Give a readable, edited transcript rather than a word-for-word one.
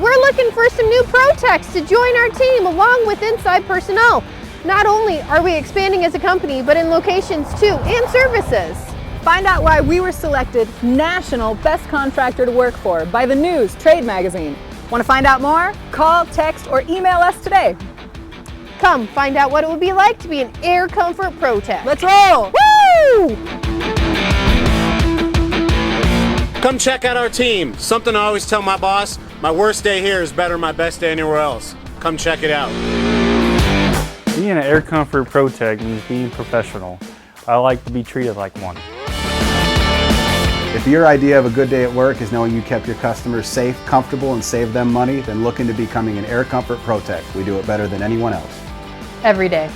we're looking for some new Pro Techs to join our team along with inside personnel. Not only are we expanding as a company, but in locations too, and services. Find out why we were selected National Best Contractor to Work For by the News Trade Magazine. Want to find out more? Call, text, or email us today. Come find out what it would be like to be an Air Comfort Pro Tech. Let's roll! Woo! Come check out our team. Something I always tell my boss, my worst day here is better than my best day anywhere else. Come check it out. Being an Air Comfort Pro Tech means being professional. I like to be treated like one. If your idea of a good day at work is knowing you kept your customers safe, comfortable, and saved them money, then look into becoming an Air Comfort Pro Tech. We do it better than anyone else. Every day.